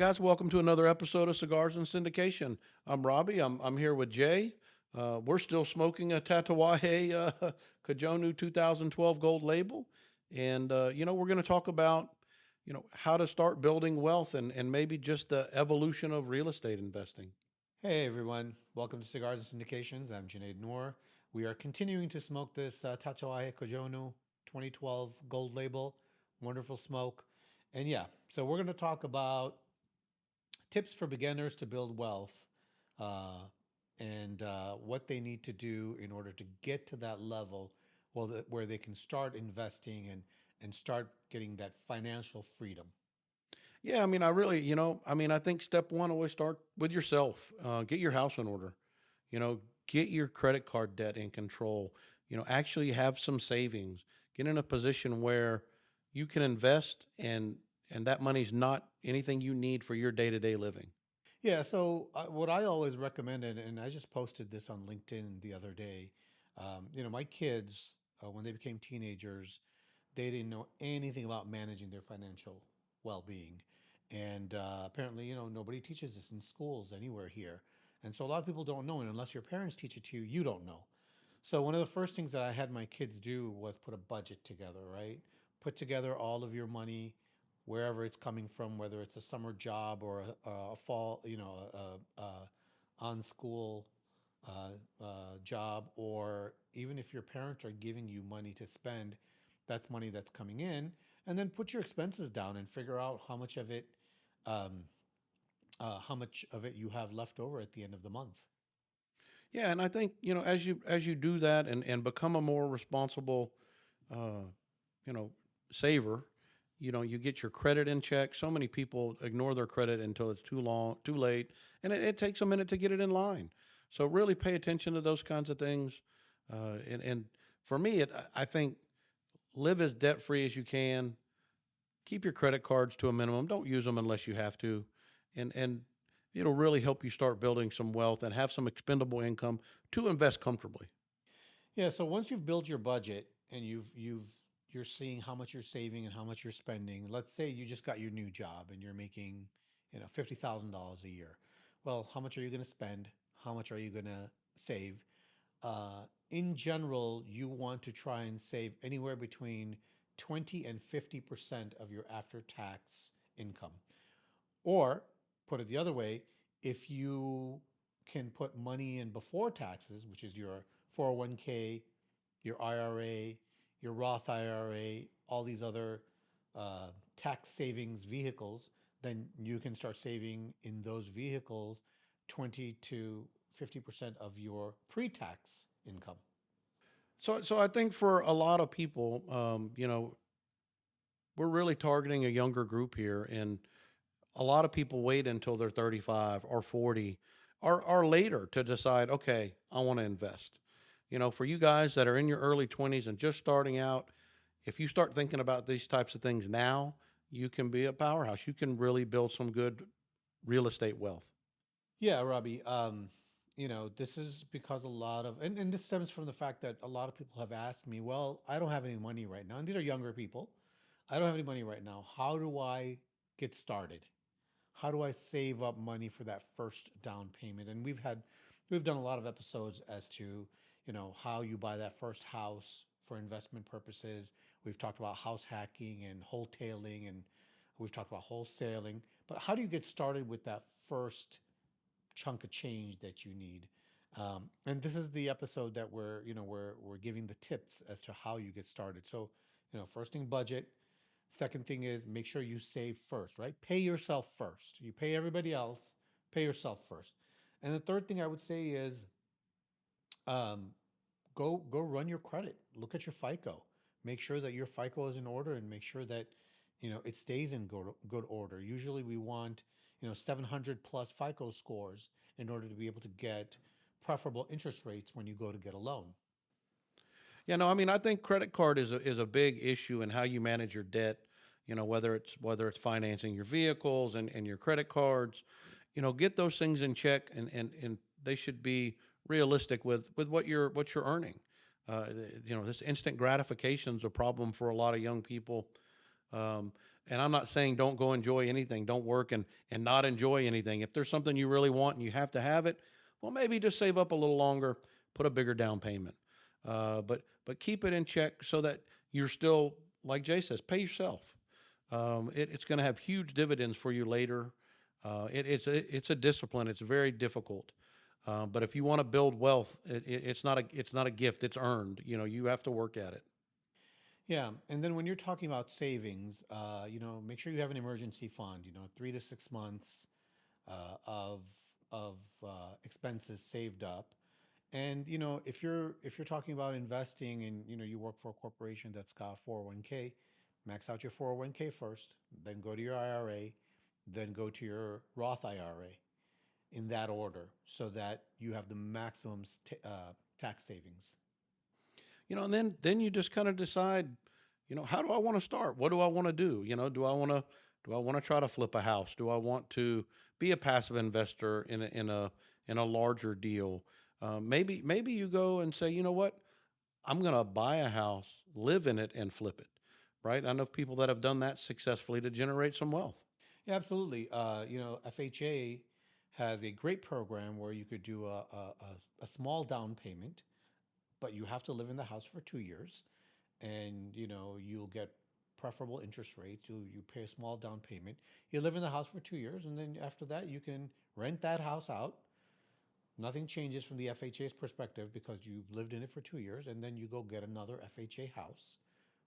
guys, welcome to another episode of Cigars and Syndication. I'm Robbie. I'm here with Jay. We're still smoking a Tatawahe Kajonu 2012 Gold Label, and we're going to talk about how to start building wealth and maybe just the evolution of real estate investing. Hey everyone, welcome to Cigars and Syndications. I'm Junaid Noor. We are continuing to smoke this Tatuaje Kojonu 2012 gold label. Wonderful smoke. And yeah, so we're going to talk about tips for beginners to build wealth uh, and what they need to do in order to get to that level where they can start investing and start getting that financial freedom. Yeah, I mean, I think step one, always start with yourself. Get your house in order. You know, get your credit card debt in control. Actually have some savings. Get in a position where you can invest and that money's not anything you need for your day-to-day living. Yeah, so what I always recommended, and I just posted this on LinkedIn the other day, my kids, when they became teenagers, they didn't know anything about managing their financial well-being. And apparently, nobody teaches this in schools anywhere here. And so a lot of people don't know, and unless your parents teach it to you, you don't know. So one of the first things that I had my kids do was put a budget together, right? Put together all of your money, wherever it's coming from, whether it's a summer job or a fall, on school job, or even if your parents are giving you money to spend, that's money that's coming in, and then put your expenses down and figure out um, how much of it you have left over at the end of the month. Yeah, and I think, as you do that and become a more responsible uh, you know, saver, you get your credit in check. So many people ignore their credit until it's too late, and it takes a minute to get it in line. So really pay attention to those kinds of things. And for me, I think live as debt free as you can. Keep your credit cards to a minimum. Don't use them unless you have to, and it'll really help you start building some wealth and have some expendable income to invest comfortably. Yeah, so once you've built your budget and you're seeing how much you're saving and how much you're spending. Let's say you just got your new job and you're making, $50,000 a year. Well, how much are you going to spend? How much are you going to save? In general, you want to try and save anywhere between 20 and 50% of your after-tax income. Or put it the other way, if you can put money in before taxes, which is your 401k, your IRA, your Roth IRA, all these other tax savings vehicles, then you can start saving in those vehicles 20 to 50% of your pre tax income. So I think for a lot of people, we're really targeting a younger group here, and a lot of people wait until they're 35 or 40 or later to decide, okay, I want to invest. For you guys that are in your early 20s and just starting out, if you start thinking about these types of things now, you can be a powerhouse. You can really build some good real estate wealth. Yeah, Robbie. This is because a lot of, and this stems from the fact that a lot of people have asked me, well, I don't have any money right now. And these are younger people. I don't have any money right now. How do I get started? How do I save up money for that first down payment? And we've done a lot of episodes as to, how you buy that first house for investment purposes. We've talked about house hacking and wholetailing, and we've talked about wholesaling. But how do you get started with that first chunk of change that you need? And this is the episode that we're giving the tips as to how you get started. So, first thing, budget. Second thing is make sure you save first, right? Pay yourself first. You pay everybody else, pay yourself first. And the third thing I would say is um, go run your credit. Look at your FICO. Make sure that your FICO is in order and make sure that it stays in good order. Usually we want 700 plus FICO scores in order to be able to get preferable interest rates when you go to get a loan. Yeah, no, I mean, I think credit card is a big issue in how you manage your debt. Whether it's financing your vehicles and your credit cards, get those things in check, and they should be realistic with what you're earning. This instant gratification is a problem for a lot of young people. And I'm not saying don't go enjoy anything, don't work and not enjoy anything. If there's something you really want and you have to have it, well, maybe just save up a little longer, put a bigger down payment. But keep it in check so that you're still, like Jay says, pay yourself. It's going to have huge dividends for you later. It's a discipline. It's very difficult. But if you want to build wealth, it's not a gift. It's earned. You know, you have to work at it. Yeah, and then when you're talking about savings, make sure you have an emergency fund. 3 to 6 months of expenses saved up. And if you're talking about investing and you work for a corporation that's got 401k, max out your 401k first, then go to your IRA, then go to your Roth IRA in that order so that you have the maximum tax savings. And then you just kind of decide, how do I want to start? What do I want to do? Do I want to try to flip a house? Do I want to be a passive investor in a larger deal? Maybe you go and say, you know what? I'm going to buy a house, live in it, and flip it. Right? I know people that have done that successfully to generate some wealth. Yeah, absolutely. FHA has a great program where you could do a small down payment, but you have to live in the house for 2 years, and you'll get preferable interest rates. You pay a small down payment. You live in the house for 2 years, and then after that, you can rent that house out. Nothing changes from the FHA's perspective because you've lived in it for 2 years, and then you go get another FHA house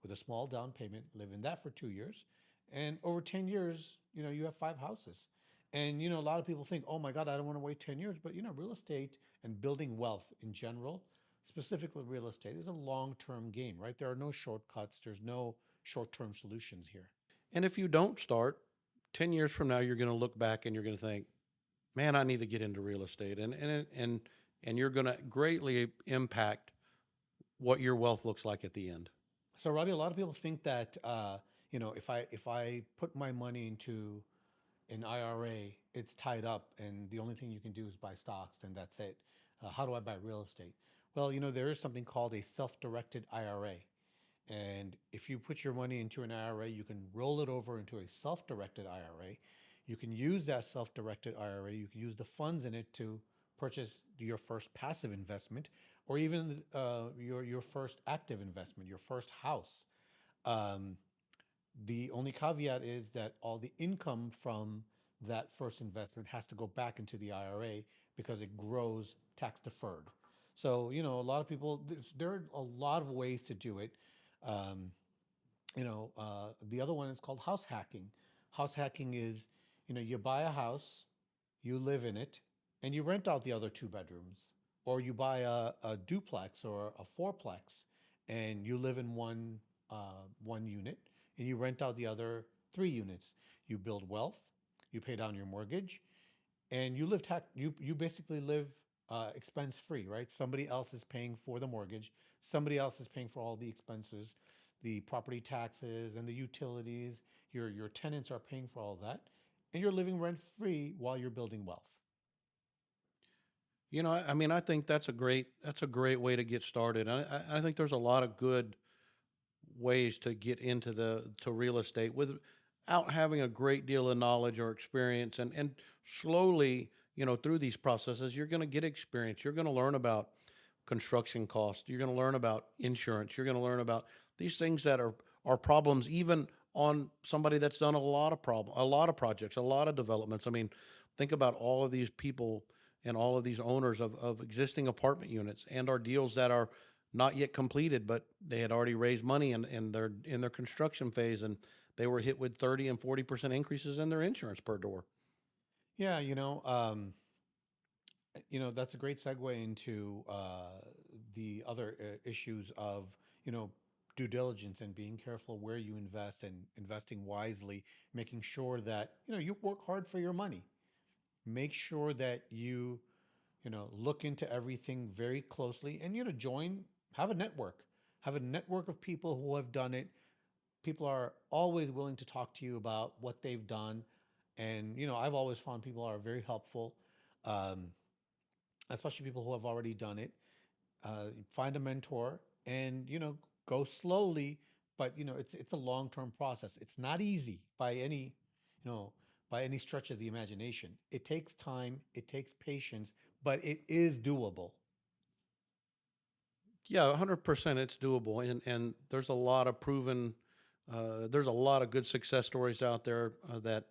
with a small down payment, live in that for 2 years, and over 10 years, you have 5 houses. And a lot of people think, oh my God, I don't want to wait 10 years. But real estate and building wealth in general, specifically real estate, is a long-term game, right? There are no shortcuts. There's no short-term solutions here. And if you don't start, 10 years from now, you're going to look back and you're going to think, man, I need to get into real estate. And you're going to greatly impact what your wealth looks like at the end. So, Robbie, a lot of people think that if I put my money into an IRA, it's tied up, and the only thing you can do is buy stocks, and that's it. How do I buy real estate? Well, there is something called a self-directed IRA, and if you put your money into an IRA, you can roll it over into a self-directed IRA. You can use that self-directed IRA. You can use the funds in it to purchase your first passive investment, or even your first active investment, your first house. Um, the only caveat is that all the income from that first investment has to go back into the IRA because it grows tax deferred. So, a lot of people, there are a lot of ways to do it. Um, the other one is called house hacking. House hacking is, you buy a house, you live in it, and you rent out the other 2 bedrooms. Or you buy a duplex or a fourplex, and you live in one unit, and you rent out the other 3 units. You build wealth, you pay down your mortgage, and you basically live expense free, right? Somebody else is paying for the mortgage, somebody else is paying for all the expenses, the property taxes and the utilities. Your tenants are paying for all that, and you're living rent free while you're building wealth. I mean, I think that's a great way to get started. I think there's a lot of good ways to get into the to real estate without having a great deal of knowledge or experience, and slowly, through these processes, you're going to get experience. You're going to learn about construction costs. You're going to learn about insurance. You're going to learn about these things that are problems even on somebody that's done a lot of projects, a lot of developments. I mean, think about all of these people and all of these owners of existing apartment units and our deals that are not yet completed, but they had already raised money and they're in their construction phase, and they were hit with 30 and 40% increases in their insurance per door. Yeah, that's a great segue into the other issues of you know due diligence and being careful where you invest and investing wisely, making sure that you work hard for your money. Make sure that you look into everything very closely, and have a network of people who have done it. People are always willing to talk to you about what they've done, and I've always found people are very helpful. Um, Especially people who have already done it. Find a mentor, and go slowly, but it's a long-term process. It's not easy by any, you know, by any stretch of the imagination. It takes time, it takes patience, but it is doable. Yeah, 100% it's doable. And there's a lot of proven, there's a lot of good success stories out there that,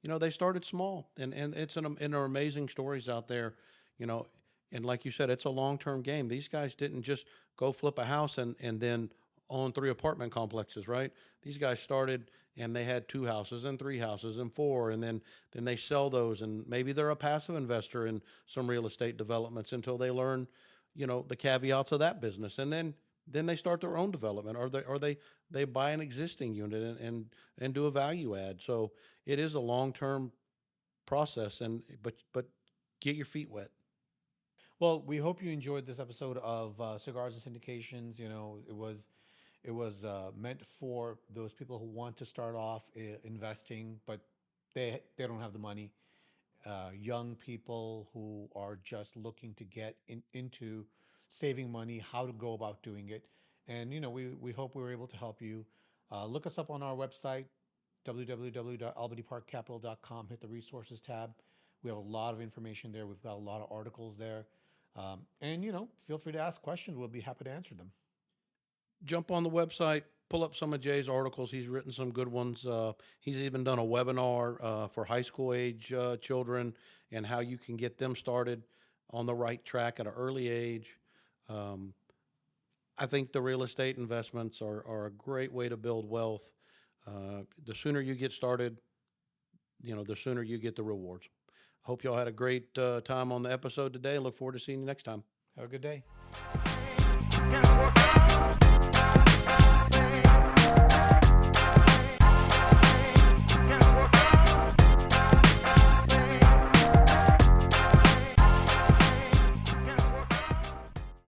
they started small and and there are amazing stories out there, you know, and like you said, it's a long-term game. These guys didn't just go flip a house and then own three apartment complexes, right? These guys started and they had two houses and three houses and four, and then they sell those, and maybe they're a passive investor in some real estate developments until they learn, the caveats of that business, and then they start their own development, or they buy an existing unit and do a value add. So it is a long-term process, and but get your feet wet. Well, we hope you enjoyed this episode of Cigars and Syndications. It was meant for those people who want to start off investing, but they don't have the money. Young people who are just looking to get into saving money, how to go about doing it, and we hope we were able to help you. Look us up on our website, www.albanyparkcapital.com. Hit the resources tab. We have a lot of information there. We've got a lot of articles there. And feel free to ask questions. We'll be happy to answer them. Jump on the website, pull up some of Jay's articles. He's written some good ones. He's even done a webinar for high school age children and how you can get them started on the right track at an early age. Um, I think the real estate investments are a great way to build wealth. The sooner you get started, the sooner you get the rewards. Hope y'all had a great time on the episode today. Look forward to seeing you next time. Have a good day.